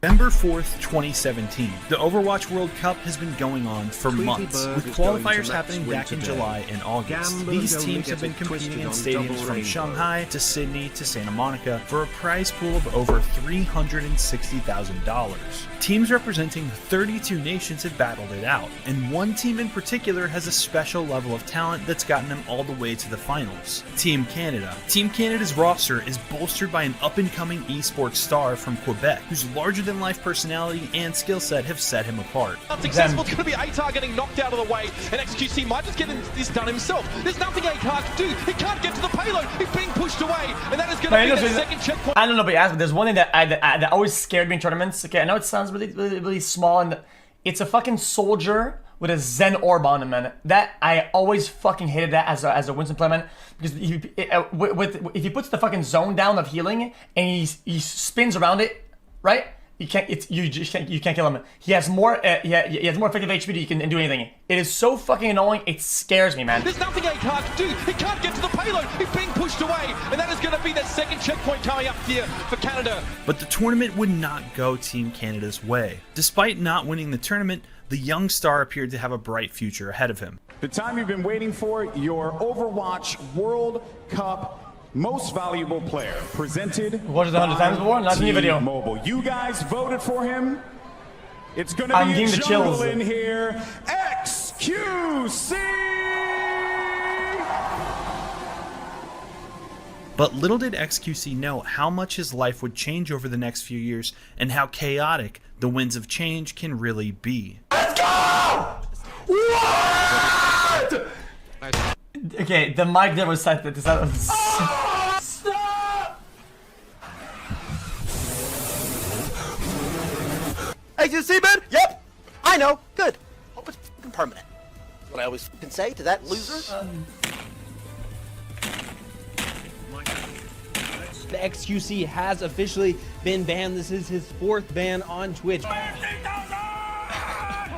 November 4th, 2017. The Overwatch World Cup has been going on for months, with qualifiers happening back in July and August. These teams have been competing in stadiums from Shanghai to Sydney to Santa Monica for a prize pool of over $360,000. Teams representing 32 nations have battled it out, and one team in particular has a special level of talent that's gotten them all the way to the finals. Team Canada. Team Canada's roster is bolstered by an up-and-coming esports star from Quebec, whose larger-than-life personality and skill set have set him apart. Unsuccessful, it's going to be ATAR getting knocked out of the way, and xQc might just get this done himself. There's nothing ATAR can do. He can't get to the payload. He's being pushed away, and that is going to be the second checkpoint. I don't know, but but there's one thing that always scared me in tournaments. Okay, I know it sounds really small, and it's a fucking soldier with a Zen orb on him, man. That I always fucking hated that as a Winston player, man, because if he puts the fucking zone down of healing and he spins around it, right? You can't kill him. He has more he has more effective HP than you can do anything. It is so fucking annoying. It scares me, man. There's nothing ATAR can do. He can't get to the payload. He's being pushed away, and that is going to be that second checkpoint coming up here for Canada. But the tournament would not go Team Canada's way. Despite not winning the tournament, the young star appeared to have a bright future ahead of him. The time you've been waiting for, your Overwatch World Cup Most Valuable Player, presented Watched it 100 times before, not in your video. Mobile. You guys voted for him. It's going to be a jungle in here. xQc! But little did xQc know how much his life would change over the next few years and how chaotic the winds of change can really be. Let's go! What? Okay, the mic there was set. Stop! xQc, man? Yep. I know. Good. Hope it's permanent. What I always can say to that loser. The xQc has officially been banned. This is his 4th ban on Twitch.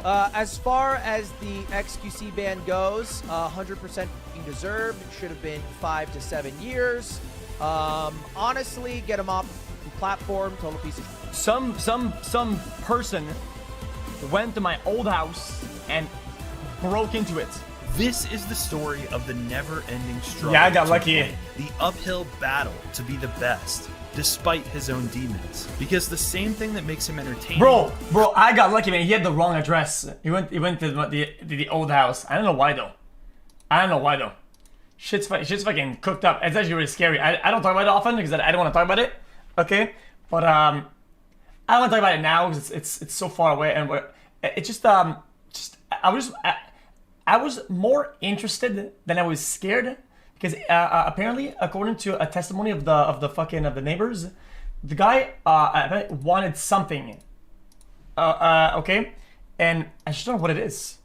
As far as the xQc ban goes, 100% deserved. It should have been 5 to 7 years. Honestly, get him off the platform. Total piece of. Some person went to my old house and broke into it. This is the story of the never-ending struggle. Yeah, I got lucky. The uphill battle to be the best, despite his own demons. Because the same thing that makes him entertaining. Bro, I got lucky, man. He had the wrong address. He went to the old house. I don't know why though. Shit's fucking cooked up. It's actually really scary. I don't talk about it often because I don't want to talk about it. Okay, but I don't want to talk about it now because it's so far away, and it's just I was more interested than I was scared because apparently, according to a testimony of the neighbors, the guy wanted something. Okay, and I just don't know what it is.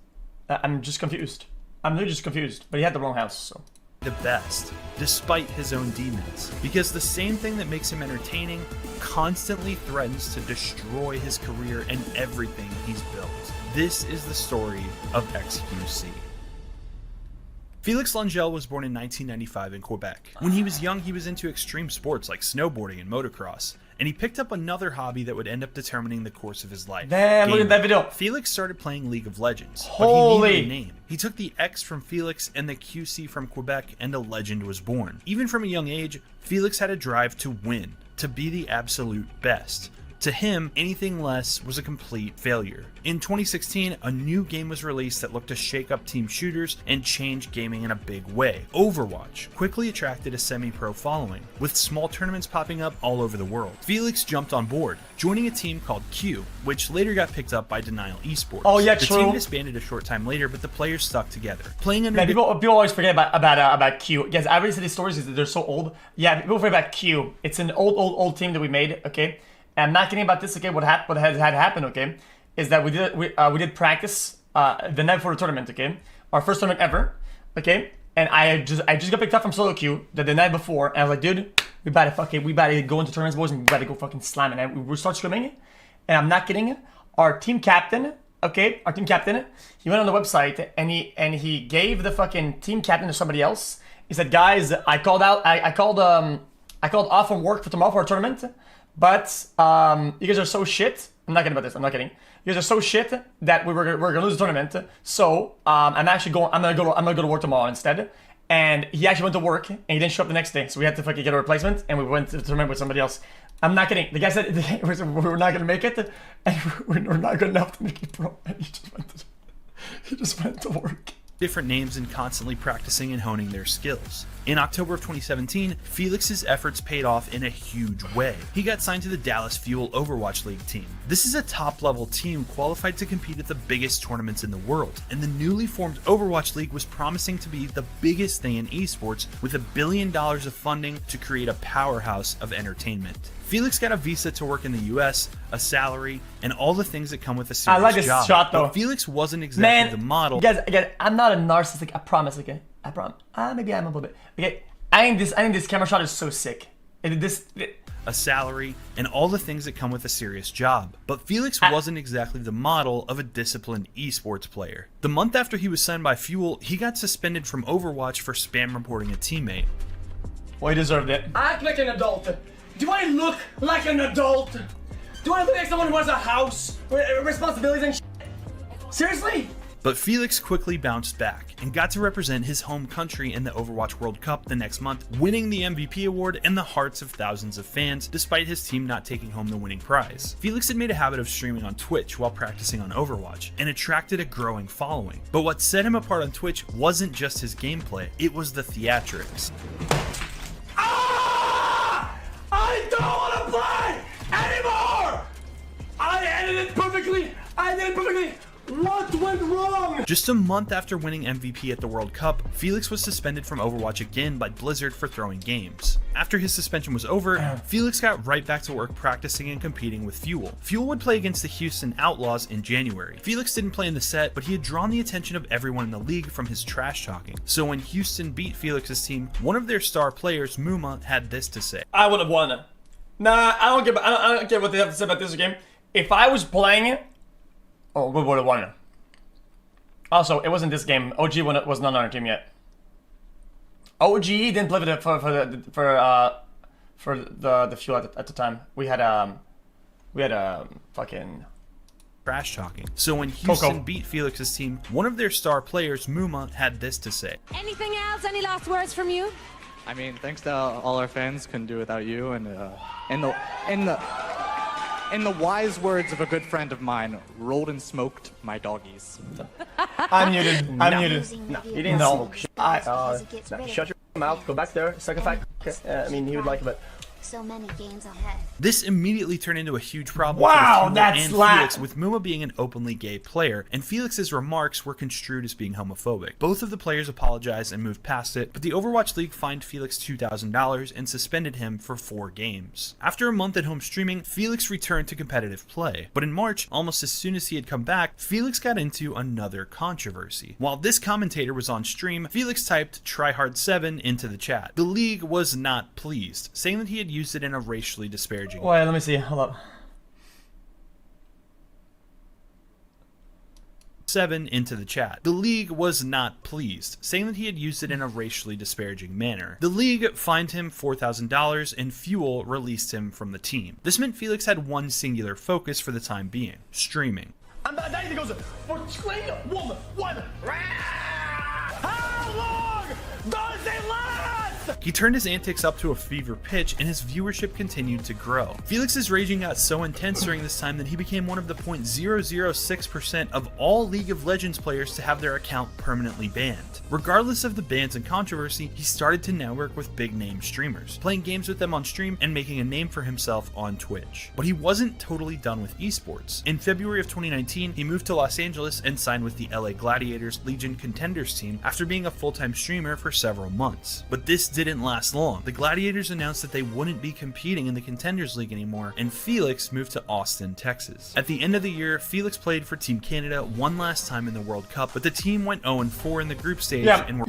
I'm just confused. I'm literally just confused. But he had the wrong house, so. The best, despite his own demons. Because the same thing that makes him entertaining constantly threatens to destroy his career and everything he's built. This is the story of xQc. Felix Langell was born in 1995 in Quebec. When he was young, he was into extreme sports like snowboarding and motocross, and he picked up another hobby that would end up determining the course of his life. Damn, look at that video. Felix started playing League of Legends, Holy. but he needed a name. He took the X from Felix and the QC from Quebec, and a legend was born. Even from a young age, Felix had a drive to win, to be the absolute best. To him, anything less was a complete failure. In 2016, a new game was released that looked to shake up team shooters and change gaming in a big way. Overwatch quickly attracted a semi-pro following, with small tournaments popping up all over the world. Felix jumped on board, joining a team called Q, which later got picked up by Denial Esports. Oh yeah, the true. The team disbanded a short time later, but the players stuck together. Playing under people always forget about Q. Yes, I already said these stories because they're so old. Yeah, people forget about Q. It's an old team that we made, okay? And I'm not kidding about this, okay? What had happened, okay, is that we did practice the night before the tournament, okay? Our first tournament ever, okay? And I just got picked up from solo queue the night before, and I was like, dude, we better go into tournaments, boys, and we better go fucking slam it. And we start swimming, and I'm not kidding. Our team captain, okay, he went on the website and he gave the fucking team captain to somebody else. He said, guys, I called off from work for tomorrow for a tournament. But you guys are so shit. I'm not kidding about this. I'm not kidding. You guys are so shit that we're gonna lose the tournament. So I'm gonna go to work tomorrow instead. And he actually went to work and he didn't show up the next day. So we had to fucking get a replacement and we went to the tournament with somebody else. I'm not kidding. The guy said we're not gonna make it, and we're not good enough to make it pro. And he just went to work. Different names and constantly practicing and honing their skills. In October of 2017, Felix's efforts paid off in a huge way. He got signed to the Dallas Fuel Overwatch League team. This is a top-level team qualified to compete at the biggest tournaments in the world, and the newly formed Overwatch League was promising to be the biggest thing in esports, with $1 billion of funding to create a powerhouse of entertainment. Felix got a visa to work in the US, a salary, and all the things that come with a serious job. I like this shot though. But Felix wasn't exactly the model. Guys, again, I'm not a narcissist. I promise. Okay, I promise. Maybe I'm a little bit. Okay, I think this camera shot is so sick. A salary, and all the things that come with a serious job. But Felix wasn't exactly the model of a disciplined esports player. The month after he was signed by Fuel, he got suspended from Overwatch for spam reporting a teammate. Well, he deserved it. Act like an adult. Do I look like an adult? Do I look like someone who has a house, responsibilities and shit? Seriously? But Felix quickly bounced back and got to represent his home country in the Overwatch World Cup the next month, winning the MVP award and the hearts of thousands of fans, despite his team not taking home the winning prize. Felix had made a habit of streaming on Twitch while practicing on Overwatch, and attracted a growing following. But what set him apart on Twitch wasn't just his gameplay, it was the theatrics. I don't want to play anymore! I edited it perfectly! I did it perfectly! What went wrong? Just a month after winning MVP at the World Cup, Felix was suspended from Overwatch again by Blizzard for throwing games. After his suspension was over, Felix got right back to work practicing and competing with Fuel. Fuel would play against the Houston Outlaws in January. Felix didn't play in the set, but he had drawn the attention of everyone in the league from his trash talking. So when Houston beat Felix's team, one of their star players, Muma, had this to say. I would have won. Nah, I don't care what they have to say about this game. If I was playing it, we would have won. Also, it wasn't this game. OG was not on our team yet. OG didn't play for the Fuel at the time. We had fucking trash talking. So when Houston beat Felix's team, one of their star players, Muma, had this to say. Anything else? Any last words from you? I mean, thanks to all our fans, couldn't do without you, and in the wise words of a good friend of mine, rolled and smoked my doggies. I'm muted. No, you didn't know. Shut your mouth. Go back there. Second fact. Okay. I mean, he would like it, but. So many games ahead. This immediately turned into a huge problem for Fuel and Felix, with Muma being an openly gay player, and Felix's remarks were construed as being homophobic. Both of the players apologized and moved past it, but the Overwatch League fined Felix $2,000 and suspended him for 4 games. After a month at home streaming, Felix returned to competitive play, but in March, almost as soon as he had come back, Felix got into another controversy. While this commentator was on stream, Felix typed tryhard7 into the chat. The league was not pleased, saying that he had used it in a racially disparaging way. Wait, let me see. Hold up. 7 into the chat. The league was not pleased, saying that he had used it in a racially disparaging manner. The league fined him $4,000 and Fuel released him from the team. This meant Felix had one singular focus for the time being: streaming. And that goes for 21. How long does it last? He turned his antics up to a fever pitch, and his viewership continued to grow. Felix's raging got so intense during this time that he became one of the 0.006% of all League of Legends players to have their account permanently banned. Regardless of the bans and controversy, he started to network with big-name streamers, playing games with them on stream and making a name for himself on Twitch. But he wasn't totally done with esports. In February of 2019, he moved to Los Angeles and signed with the LA Gladiators Legion Contenders team after being a full-time streamer for several months. But this didn't last long. The Gladiators announced that they wouldn't be competing in the Contenders League anymore, and Felix moved to Austin, Texas. At the end of the year, Felix played for Team Canada one last time in the World Cup, but the team went 0-4 in the group stage. What happened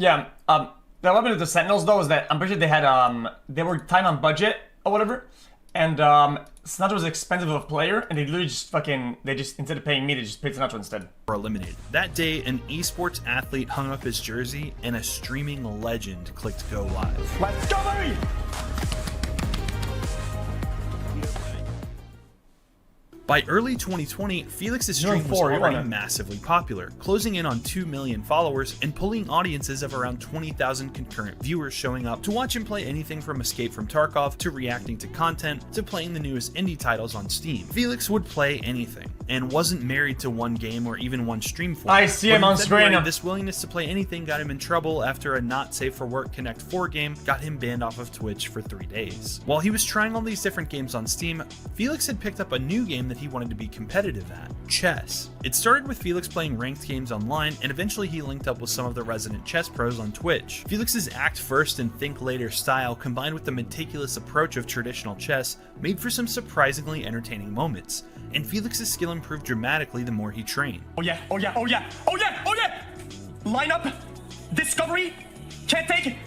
to the Sentinels though is that I'm pretty sure they had they were tight on budget or whatever, and Sinatra was expensive of a player, and they literally just instead of paying me, they just paid Sinatra instead. Were eliminated. That day, an esports athlete hung up his jersey, and a streaming legend clicked go live. Let's go, baby! By early 2020, Felix's stream was already massively popular, closing in on 2 million followers and pulling audiences of around 20,000 concurrent viewers showing up to watch him play anything from Escape from Tarkov to reacting to content to playing the newest indie titles on Steam. Felix would play anything and wasn't married to one game or even one stream format. I see him on screen. This willingness to play anything got him in trouble after a not safe for work Connect 4 game got him banned off of Twitch for 3 days. While he was trying all these different games on Steam, Felix had picked up a new game that he wanted to be competitive at: chess. It started with Felix playing ranked games online, and eventually he linked up with some of the resident chess pros on Twitch. Felix's act first and think later style, combined with the meticulous approach of traditional chess, made for some surprisingly entertaining moments, and Felix's skill improved dramatically the more he trained. Oh yeah, oh yeah, oh yeah, oh yeah, oh yeah! Line up, discovery, can't take.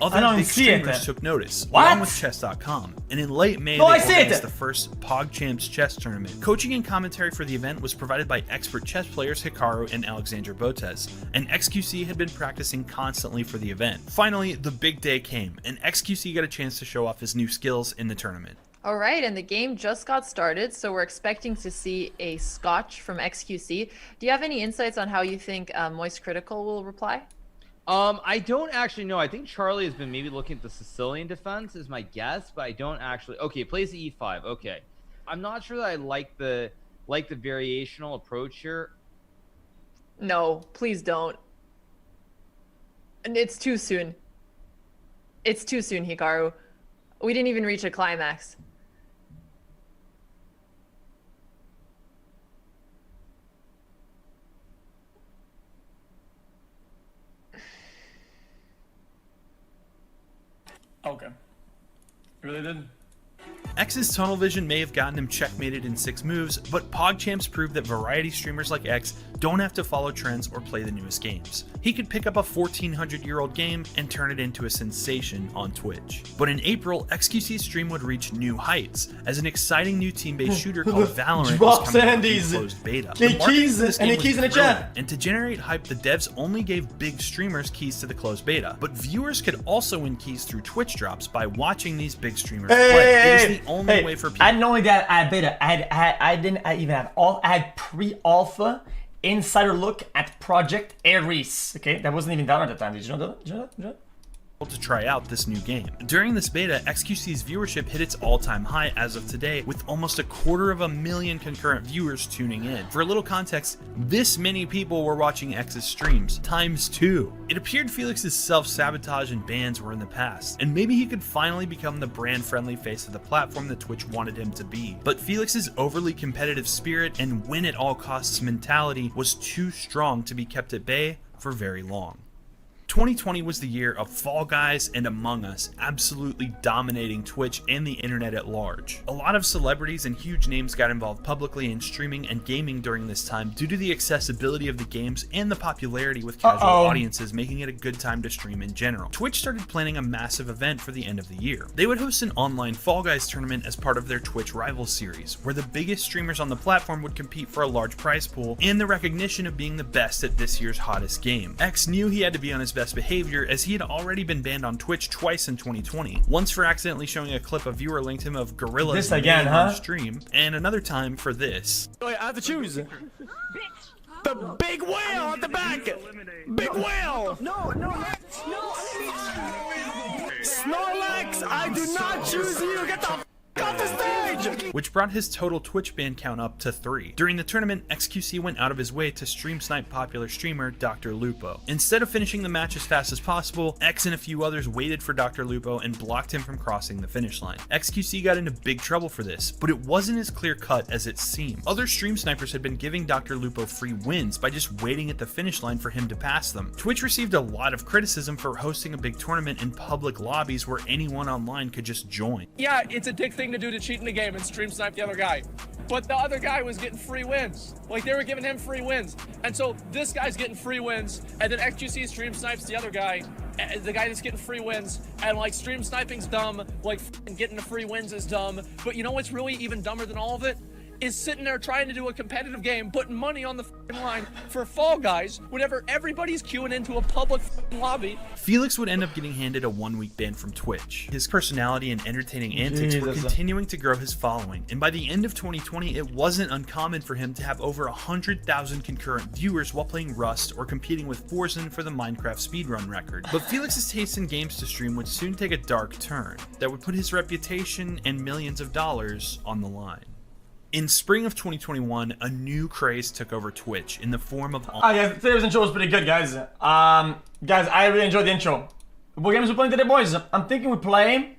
Other big streamers took notice, along with chess.com, and in late May they organized the first PogChamps chess tournament. Coaching and commentary for the event was provided by expert chess players Hikaru and Alexander Botes, and xQc had been practicing constantly for the event. Finally, the big day came, and xQc got a chance to show off his new skills in the tournament. Alright, and the game just got started, so we're expecting to see a scotch from xQc. Do you have any insights on how you think Moist Critical will reply? I don't actually know. I think Charlie has been maybe looking at the Sicilian defense is my guess, but I don't actually. Okay, plays the E5. Okay, I'm not sure that I like the variational approach here. No, please don't. And it's too soon. It's too soon, Hikaru. We didn't even reach a climax. Okay. Really did. X's tunnel vision may have gotten him checkmated in 6 moves, but PogChamps proved that variety streamers like X don't have to follow trends or play the newest games. He could pick up a 1400-year-old game and turn it into a sensation on Twitch. But in April, xQc's stream would reach new heights, as an exciting new team-based shooter called Valorant was coming out in closed beta. And to generate hype, the devs only gave big streamers keys to the closed beta, but viewers could also win keys through Twitch drops by watching these big streamers play. It was the only way for people. I didn't only that I had beta. I didn't even have all. I had pre-alpha insider look at Project Ares. Okay, that wasn't even done at the time. Did you know that? Did you know that? To try out this new game. During this beta, xQc's viewership hit its all-time high as of today, with almost 250,000 concurrent viewers tuning in. For a little context, this many people were watching X's streams, ×2. It appeared Felix's self-sabotage and bans were in the past, and maybe he could finally become the brand-friendly face of the platform that Twitch wanted him to be. But Felix's overly competitive spirit and win-at-all-costs mentality was too strong to be kept at bay for very long. 2020 was the year of Fall Guys and Among Us absolutely dominating Twitch and the internet at large. A lot of celebrities and huge names got involved publicly in streaming and gaming during this time due to the accessibility of the games and the popularity with casual audiences, making it a good time to stream in general. Twitch started planning a massive event for the end of the year. They would host an online Fall Guys tournament as part of their Twitch Rivals series, where the biggest streamers on the platform would compete for a large prize pool and the recognition of being the best at this year's hottest game. X knew he had to be on his best behavior, as he had already been banned on Twitch twice in 2020. Once for accidentally showing a clip a viewer linked him of gorillas on stream, and another time for this. I have to choose. The big whale at the back. Big whale. No. Snorlax, I do not choose you. Get the off the stage! Which brought his total Twitch ban count up to 3. During the tournament, xQc went out of his way to stream snipe popular streamer Dr. Lupo. Instead of finishing the match as fast as possible, X and a few others waited for Dr. Lupo and blocked him from crossing the finish line. xQc got into big trouble for this, but it wasn't as clear cut as it seemed. Other stream snipers had been giving Dr. Lupo free wins by just waiting at the finish line for him to pass them. Twitch received a lot of criticism for hosting a big tournament in public lobbies where anyone online could just join. Yeah, it's a dick thing to do to cheat in the game and stream snipe the other guy. But the other guy was getting free wins. Like, they were giving him free wins. And so this guy's getting free wins, and then xQc stream snipes the other guy, the guy that's getting free wins, and like stream sniping's dumb, like getting the free wins is dumb. But you know what's really even dumber than all of it? is sitting there trying to do a competitive game, putting money on the line for Fall Guys whenever everybody's queuing into a public lobby. Felix would end up getting handed a 1-week ban from Twitch. His personality and entertaining antics were continuing to grow his following, and by the end of 2020, it wasn't uncommon for him to have over 100,000 concurrent viewers while playing Rust or competing with Forzen for the Minecraft speedrun record. But Felix's taste in games to stream would soon take a dark turn that would put his reputation and millions of dollars on the line. In spring of 2021, a new craze took over Twitch in the form of... guys, today's intro was pretty good, guys. Guys, I really enjoyed the intro. What games we're playing today, boys? I'm thinking we're playing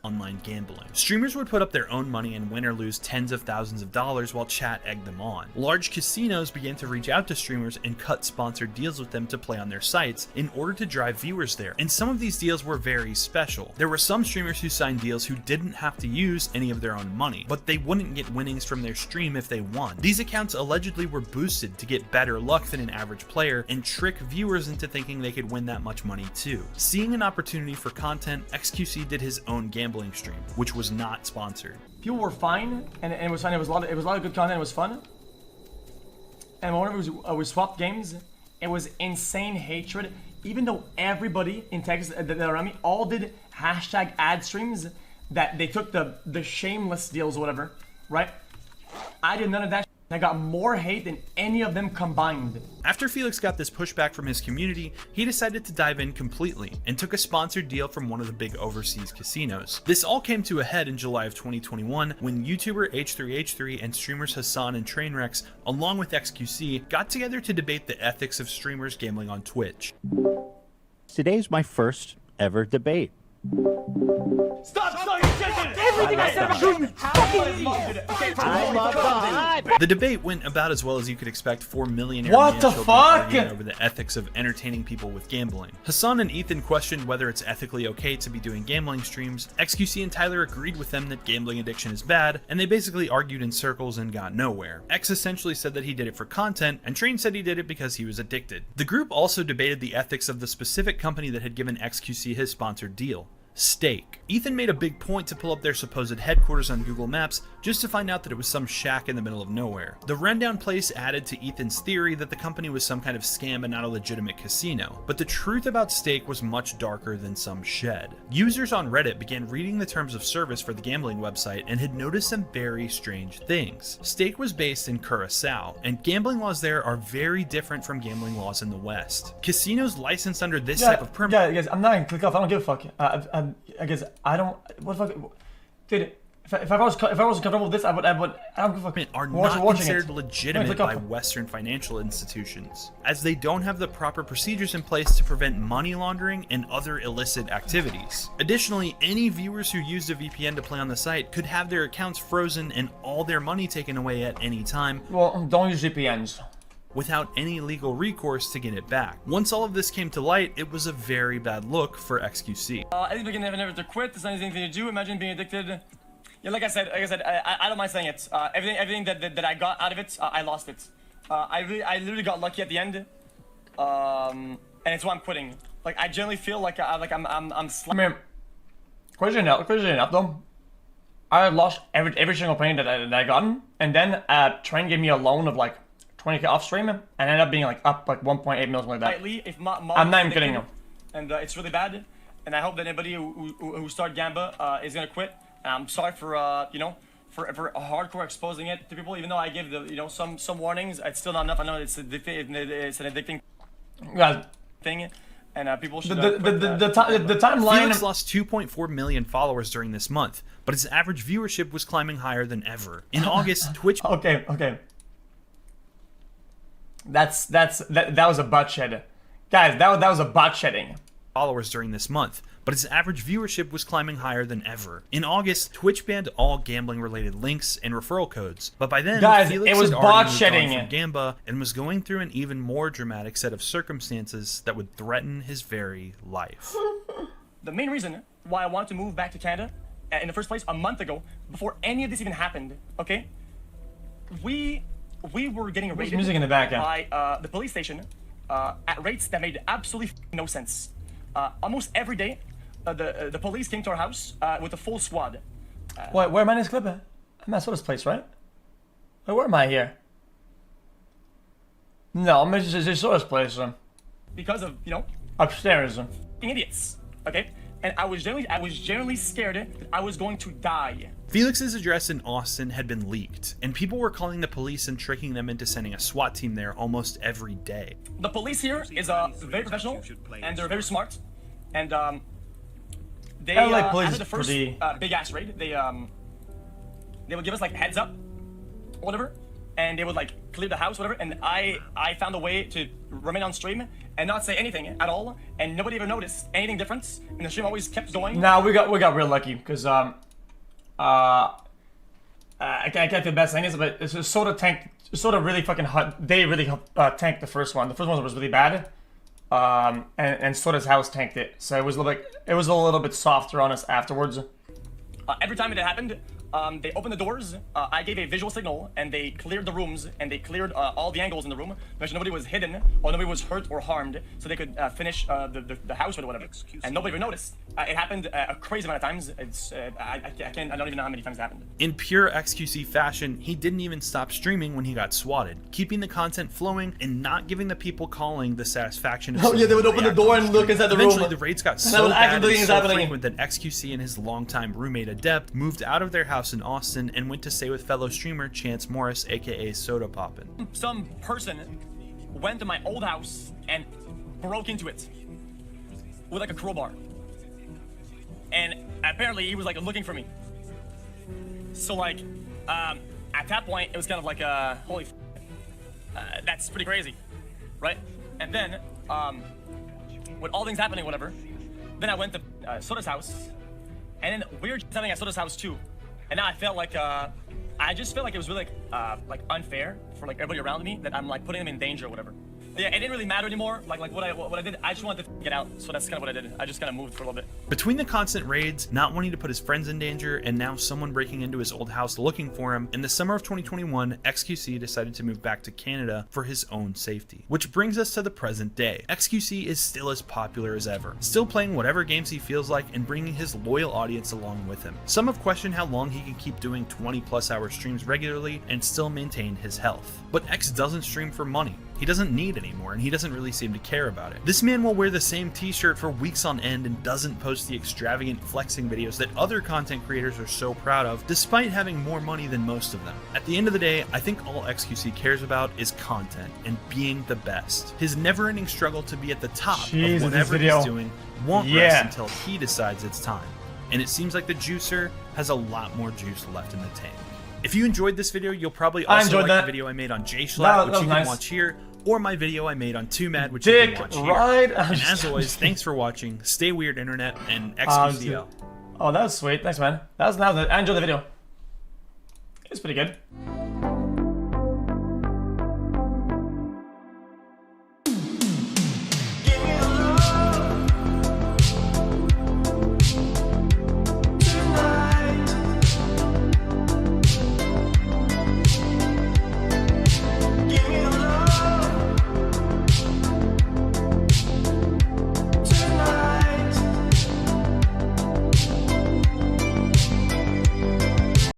online gambling. Streamers would put up their own money and win or lose tens of thousands of dollars while chat egged them on. Large casinos began to reach out to streamers and cut sponsored deals with them to play on their sites in order to drive viewers there, and some of these deals were very special. There were some streamers who signed deals who didn't have to use any of their own money, but they wouldn't get winnings from their stream if they won. These accounts allegedly were boosted to get better luck than an average player and trick viewers into thinking they could win that much money too. Seeing an opportunity for content, xQc did his own gambling stream, which was not sponsored. People were fine, and it was fun. It was a lot of good content. It was fun. And whenever we swapped games, it was insane hatred. Even though everybody in Texas that around me all did hashtag ad streams, that they took the shameless deals or whatever, right? I did none of that. I got more hate than any of them combined. After Felix got this pushback from his community, he decided to dive in completely and took a sponsored deal from one of the big overseas casinos. This all came to a head in July of 2021 when YouTuber H3H3 and streamers Hassan and Trainwrecks, along with xQc, got together to debate the ethics of streamers gambling on Twitch. Today's my first ever debate. Stop sucking chicken! Everything I said about you fucking idiot! The debate went about as well as you could expect for millionaire What the fuck? over the ethics of entertaining people with gambling. Hassan and Ethan questioned whether it's ethically okay to be doing gambling streams. xQc and Tyler agreed with them that gambling addiction is bad, and they basically argued in circles and got nowhere. X essentially said that he did it for content, and Train said he did it because he was addicted. The group also debated the ethics of the specific company that had given xQc his sponsored deal. Stake. Ethan made a big point to pull up their supposed headquarters on Google Maps just to find out that it was some shack in the middle of nowhere. The rundown place added to Ethan's theory that the company was some kind of scam and not a legitimate casino, but the truth about Stake was much darker than some shed. Users on Reddit began reading the terms of service for the gambling website and had noticed some very strange things. Stake was based in Curacao, and gambling laws there are very different from gambling laws in the West. Casinos licensed under this type of permit. Yeah, guys, I'm not gonna click off. I don't give a fuck. I guess I don't. What the fuck, dude? If I wasn't comfortable with this, I don't give a fuck. Are not considered legitimate by Western financial institutions, as they don't have the proper procedures in place to prevent money laundering and other illicit activities. Additionally, any viewers who used a VPN to play on the site could have their accounts frozen and all their money taken away at any time. Well, don't use VPNs. Without any legal recourse to get it back. Once all of this came to light, it was a very bad look for xQc. I think we can never to quit. There's not anything to do. Imagine being addicted. Yeah, like I said, I don't mind saying it. Everything that I got out of it, I lost it. I literally got lucky at the end, and it's why I'm quitting. Like I generally feel like I'm. I mean, crazy enough though. I lost every single penny that I gotten, and then Train gave me a loan of like 20k off stream, and ended up being like up like 1.8 mils like that. I'm not even kidding you. And it's really bad, and I hope that anybody who started Gamba is gonna quit. I'm sorry for for hardcore exposing it to people, even though I give the some warnings. It's still not enough. I know it's an addicting thing, and people should. The timeline. Felix lost 2.4 million followers during this month, but his average viewership was climbing higher than ever. In August, Twitch. Okay. That was a butt shed, guys. That was a butt shedding. Followers during this month, but his average viewership was climbing higher than ever. In August, Twitch banned all gambling-related links and referral codes, but by then, guys, Felix it was had bot already shedding from Gamba and was going through an even more dramatic set of circumstances that would threaten his very life. The main reason why I wanted to move back to Canada in the first place a month ago, before any of this even happened, okay? We were getting raided music in the back, by the police station at rates that made absolutely no sense. Almost every day, the police came to our house with a full squad. Wait, where am I in this clip? I'm at Soda's place, right? Wait, where am I here? No, I'm just Soda's place. Because of, you know, upstairs. Idiots, okay? And I was generally scared that I was going to die. Felix's address in Austin had been leaked, and people were calling the police and tricking them into sending a SWAT team there almost every day. The police here is very professional, and they're very smart, and they after the first big ass raid, they would give us like heads up, whatever, and they would like clear the house, whatever. And I found a way to remain on stream and not say anything at all, and nobody ever noticed anything different, and the stream always kept going. Nah, we got real lucky because I can't feel bad saying this, but it's just sort of really fucking hot. They really tanked the first one. The first one was really bad, and Soda's house tanked it. So it was a little bit softer on us afterwards. Every time it happened, they opened the doors. I gave a visual signal, and they cleared the rooms, and they cleared all the angles in the room, because nobody was hidden or nobody was hurt or harmed, so they could finish the house or whatever. And nobody even noticed. It happened a crazy amount of times. It's I don't even know how many times it happened. In pure xQc fashion, he didn't even stop streaming when he got swatted, keeping the content flowing and not giving the people calling the satisfaction of yeah, they would open the door and look inside the room. Eventually, the raids got so bad and so frequent that xQc and his longtime roommate Adept moved out of their house in Austin and went to stay with fellow streamer Chance Morris, aka Soda Poppin'. Some person went to my old house and broke into it with like a crowbar, and apparently he was like looking for me. So like at that point it was kind of like holy that's pretty crazy, right? And then with all things happening, whatever, then I went to Soda's house, and then we were having at Soda's house too. And now I felt like I just felt like it was really like unfair for like everybody around me, that I'm like putting them in danger or whatever. Yeah, it didn't really matter anymore. Like what I did, I just wanted to get out. So that's kind of what I did. I just kind of moved for a little bit. Between the constant raids, not wanting to put his friends in danger, and now someone breaking into his old house looking for him, in the summer of 2021, xQc decided to move back to Canada for his own safety. Which brings us to the present day. xQc is still as popular as ever, still playing whatever games he feels like and bringing his loyal audience along with him. Some have questioned how long he can keep doing 20+ hour streams regularly and still maintain his health. But X doesn't stream for money. He doesn't need anymore, and he doesn't really seem to care about it. This man will wear the same t-shirt for weeks on end and doesn't post the extravagant flexing videos that other content creators are so proud of, despite having more money than most of them. At the end of the day, I think all xQc cares about is content and being the best. His never-ending struggle to be at the top of whatever he's doing won't rest until he decides it's time. And it seems like the juicer has a lot more juice left in the tank. If you enjoyed this video, you'll probably also like the video I made on JSchlatt, which you can watch here, or my video I made on 2Mad, which you can watch here. And as always, thanks for watching. Stay weird, internet, and xQc. Oh, that was sweet. Thanks, man. That was I enjoyed the video. It's pretty good.